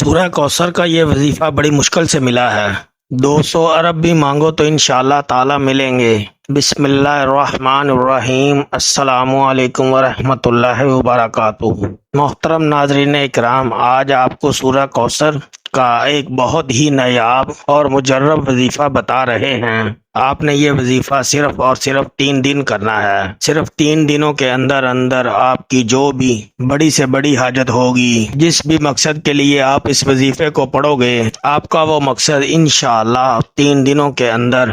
سورہ کوثر کا یہ وظیفہ بڑی مشکل سے ملا ہے۔ 200 ارب بھی مانگو تو انشاءاللہ تعالی ملیں گے۔ بسم اللہ الرحمن الرحیم۔ السلام علیکم ورحمۃ اللہ وبرکاتہ۔ محترم ناظرین اکرام، آج آپ کو سورہ کوثر کا ایک بہت ہی نایاب اور مجرب وظیفہ بتا رہے ہیں۔ آپ نے یہ وظیفہ صرف اور صرف 3 دن کرنا ہے۔ صرف 3 دنوں کے اندر اندر آپ کی جو بھی بڑی سے بڑی حاجت ہوگی، جس بھی مقصد کے لیے آپ اس وظیفے کو پڑھو گے، آپ کا وہ مقصد انشاءاللہ 3 دنوں کے اندر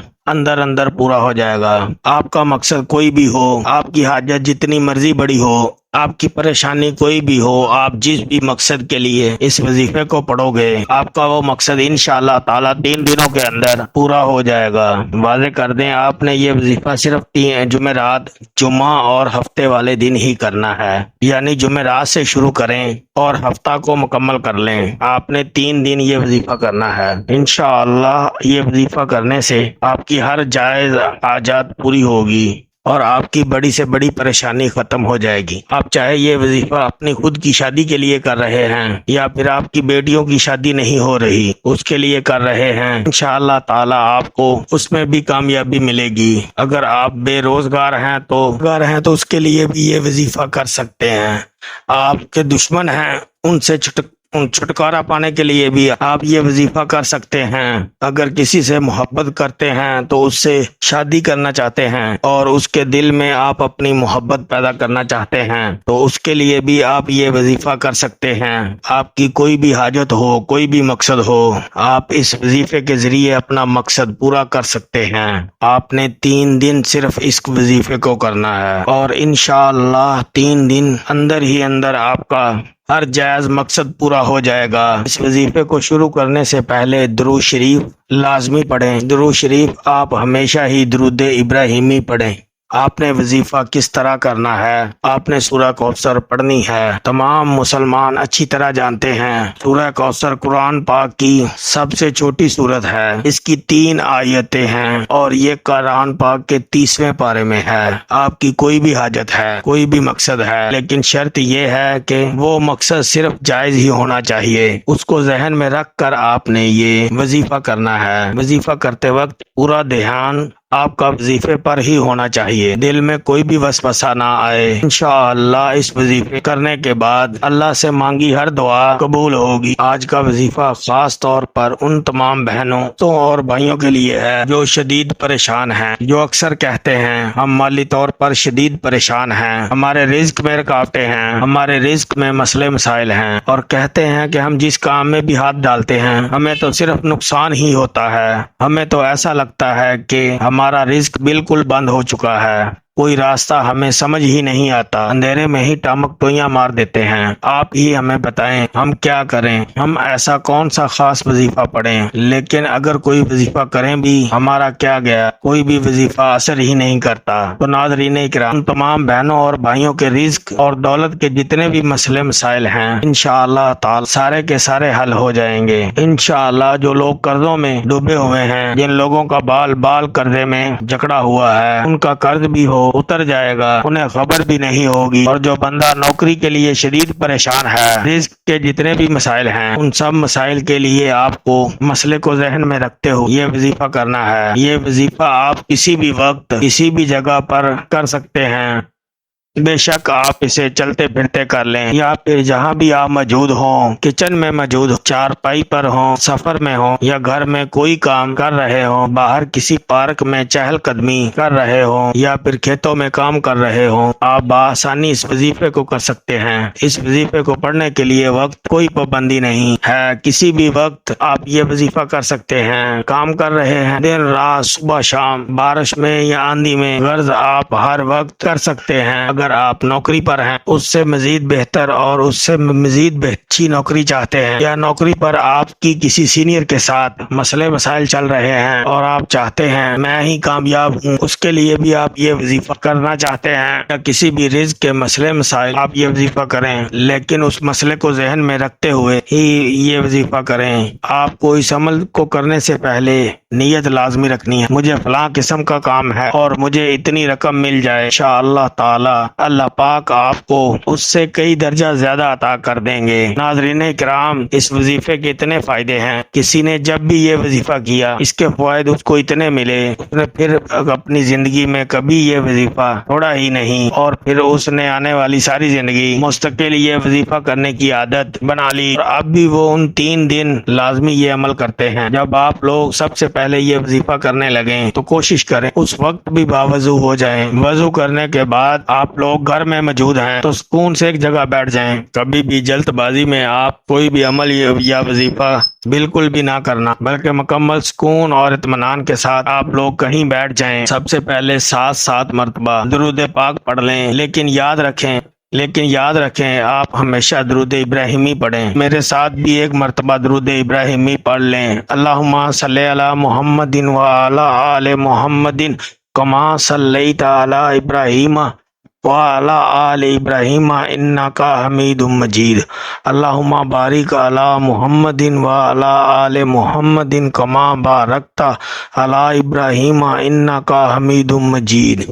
اندر پورا ہو جائے گا۔ آپ کا مقصد کوئی بھی ہو، آپ کی حاجت جتنی مرضی بڑی ہو، آپ کی پریشانی کوئی بھی ہو، آپ جس بھی مقصد کے لیے اس وظیفے کو پڑھو گے، آپ کا وہ مقصد انشاءاللہ تعالی 3 دنوں کے اندر پورا ہو جائے گا۔ واضح کر دیں، آپ نے یہ وظیفہ صرف جمعرات، جمعہ اور ہفتے والے دن ہی کرنا ہے، یعنی جمعرات سے شروع کریں اور ہفتہ کو مکمل کر لیں۔ آپ نے 3 دن یہ وظیفہ کرنا ہے۔ انشاءاللہ یہ وظیفہ کرنے سے آپ کی ہر جائز حاجات پوری ہوگی اور آپ کی بڑی سے بڑی پریشانی ختم ہو جائے گی۔ آپ چاہے یہ وظیفہ اپنی خود کی شادی کے لیے کر رہے ہیں یا پھر آپ کی بیٹیوں کی شادی نہیں ہو رہی، اس کے لیے کر رہے ہیں، انشاءاللہ تعالی آپ کو اس میں بھی کامیابی ملے گی۔ اگر آپ بے روزگار ہیں تو اس کے لیے بھی یہ وظیفہ کر سکتے ہیں۔ آپ کے دشمن ہیں، ان سے چھٹکارا پانے کے لیے بھی آپ یہ وظیفہ کر سکتے ہیں۔ اگر کسی سے محبت کرتے ہیں تو اس سے شادی کرنا چاہتے ہیں اور اس کے دل میں آپ اپنی محبت پیدا کرنا چاہتے ہیں تو اس کے لیے بھی آپ یہ وظیفہ کر سکتے ہیں۔ آپ کی کوئی بھی حاجت ہو، کوئی بھی مقصد ہو، آپ اس وظیفے کے ذریعے اپنا مقصد پورا کر سکتے ہیں۔ آپ نے 3 دن صرف اس وظیفے کو کرنا ہے اور انشاءاللہ 3 دن اندر ہی اندر آپ کا ہر جائز مقصد پورا ہو جائے گا۔ اس وظیفے کو شروع کرنے سے پہلے درود شریف لازمی پڑھیں۔ درود شریف آپ ہمیشہ ہی درود ابراہیمی پڑھیں۔ آپ نے وظیفہ کس طرح کرنا ہے، آپ نے سورہ کوثر پڑھنی ہے۔ تمام مسلمان اچھی طرح جانتے ہیں سورہ کوثر قرآن پاک کی سب سے چھوٹی سورت ہے۔ اس کی 3 آیتیں ہیں اور یہ قرآن پاک کے 30ویں پارے میں ہے۔ آپ کی کوئی بھی حاجت ہے، کوئی بھی مقصد ہے، لیکن شرط یہ ہے کہ وہ مقصد صرف جائز ہی ہونا چاہیے۔ اس کو ذہن میں رکھ کر آپ نے یہ وظیفہ کرنا ہے۔ وظیفہ کرتے وقت پورا دھیان آپ کا وظیفے پر ہی ہونا چاہیے، دل میں کوئی بھی وسوسہ نہ آئے۔ انشاءاللہ اس وظیفے کرنے کے بعد اللہ سے مانگی ہر دعا قبول ہوگی۔ آج کا وظیفہ خاص طور پر ان تمام بہنوں اور بھائیوں کے لیے ہے جو شدید پریشان ہیں، جو اکثر کہتے ہیں ہم مالی طور پر شدید پریشان ہیں، ہمارے رزق میں رکاوٹیں ہیں، ہمارے رزق میں مسئلے مسائل ہیں، اور کہتے ہیں کہ ہم جس کام میں بھی ہاتھ ڈالتے ہیں ہمیں تو صرف نقصان ہی ہوتا ہے، ہمیں تو ایسا لگتا ہے کہ ہمارا رزق بالکل بند ہو چکا ہے، کوئی راستہ ہمیں سمجھ ہی نہیں آتا، اندھیرے میں ہی ٹامک ٹوئیاں مار دیتے ہیں۔ آپ ہی ہمیں بتائیں ہم کیا کریں، ہم ایسا کون سا خاص وظیفہ پڑھیں؟ لیکن اگر کوئی وظیفہ کریں بھی ہمارا کیا گیا، کوئی بھی وظیفہ اثر ہی نہیں کرتا۔ تو ناظرین اکرام، ان تمام بہنوں اور بھائیوں کے رزق اور دولت کے جتنے بھی مسئلے مسائل ہیں انشاءاللہ تعالی سارے کے سارے حل ہو جائیں گے۔ انشاءاللہ جو لوگ قرضوں میں ڈوبے ہوئے ہیں، جن لوگوں کا بال قرضے میں جکڑا ہوا ہے، ان کا قرض بھی ہو اتر جائے گا، انہیں خبر بھی نہیں ہوگی۔ اور جو بندہ نوکری کے لیے شدید پریشان ہے، رزق کے جتنے بھی مسائل ہیں، ان سب مسائل کے لیے آپ کو مسئلے کو ذہن میں رکھتے ہوئے یہ وظیفہ کرنا ہے۔ یہ وظیفہ آپ کسی بھی وقت کسی بھی جگہ پر کر سکتے ہیں، بے شک آپ اسے چلتے پھرتے کر لیں یا پھر جہاں بھی آپ موجود ہوں، کچن میں موجود ہوں، چارپائی پر ہوں، سفر میں ہوں یا گھر میں کوئی کام کر رہے ہوں، باہر کسی پارک میں چہل قدمی کر رہے ہوں یا پھر کھیتوں میں کام کر رہے ہوں، آپ بآسانی اس وظیفے کو کر سکتے ہیں۔ اس وظیفے کو پڑھنے کے لیے وقت کوئی پابندی نہیں ہے، کسی بھی وقت آپ یہ وظیفہ کر سکتے ہیں۔ کام کر رہے ہیں دن رات، صبح شام، بارش میں یا آندھی میں، غرض آپ ہر وقت کر سکتے ہیں۔ اگر آپ نوکری پر ہیں، اس سے مزید بہتر اور اس سے مزید اچھی نوکری چاہتے ہیں، یا نوکری پر آپ کی کسی سینئر کے ساتھ مسئلے مسائل چل رہے ہیں اور آپ چاہتے ہیں میں ہی کامیاب ہوں، اس کے لیے بھی آپ یہ وظیفہ کرنا چاہتے ہیں، یا کسی بھی رزق کے مسئلے مسائل آپ یہ وظیفہ کریں، لیکن اس مسئلے کو ذہن میں رکھتے ہوئے ہی یہ وظیفہ کریں۔ آپ کو اس عمل کو کرنے سے پہلے نیت لازمی رکھنی ہے، مجھے فلاں قسم کا کام ہے اور مجھے اتنی رقم مل جائے، انشاءاللہ تعالی اللہ پاک آپ کو اس سے کئی درجہ زیادہ عطا کر دیں گے۔ ناظرین کرام، اس وظیفے کے اتنے فائدے ہیں، کسی نے جب بھی یہ وظیفہ کیا اس کے فوائد اس کو اتنے ملے، اس نے پھر اپنی زندگی میں کبھی یہ وظیفہ چھوڑا ہی نہیں، اور پھر اس نے آنے والی ساری زندگی مستقل یہ وظیفہ کرنے کی عادت بنا لی، اور اب بھی وہ ان 3 دن لازمی یہ عمل کرتے ہیں۔ جب آپ لوگ سب سے پہلے یہ وظیفہ کرنے لگیں تو کوشش کریں اس وقت بھی باوضو ہو جائیں۔ وضو کرنے کے بعد آپ لوگ گھر میں موجود ہیں تو سکون سے ایک جگہ بیٹھ جائیں۔ کبھی بھی جلد بازی میں آپ کوئی بھی عمل یا وظیفہ بالکل بھی نہ کرنا، بلکہ مکمل سکون اور اطمینان کے ساتھ آپ لوگ کہیں بیٹھ جائیں۔ سب سے پہلے 7 مرتبہ درود پاک پڑھ لیں، لیکن یاد رکھیں آپ ہمیشہ درود ابراہیمی پڑھیں۔ میرے ساتھ بھی 1 مرتبہ درود ابراہیمی پڑھ لیں۔ اللہم صلی علی محمد وعلی آل محمد کما صلیت علی ابراہیم وعلی آل ابراہیم انک حمید مجید۔ اللہم بارک علی محمد وعلی آل محمد کما بارکت علی ابراہیم انک حمید مجید۔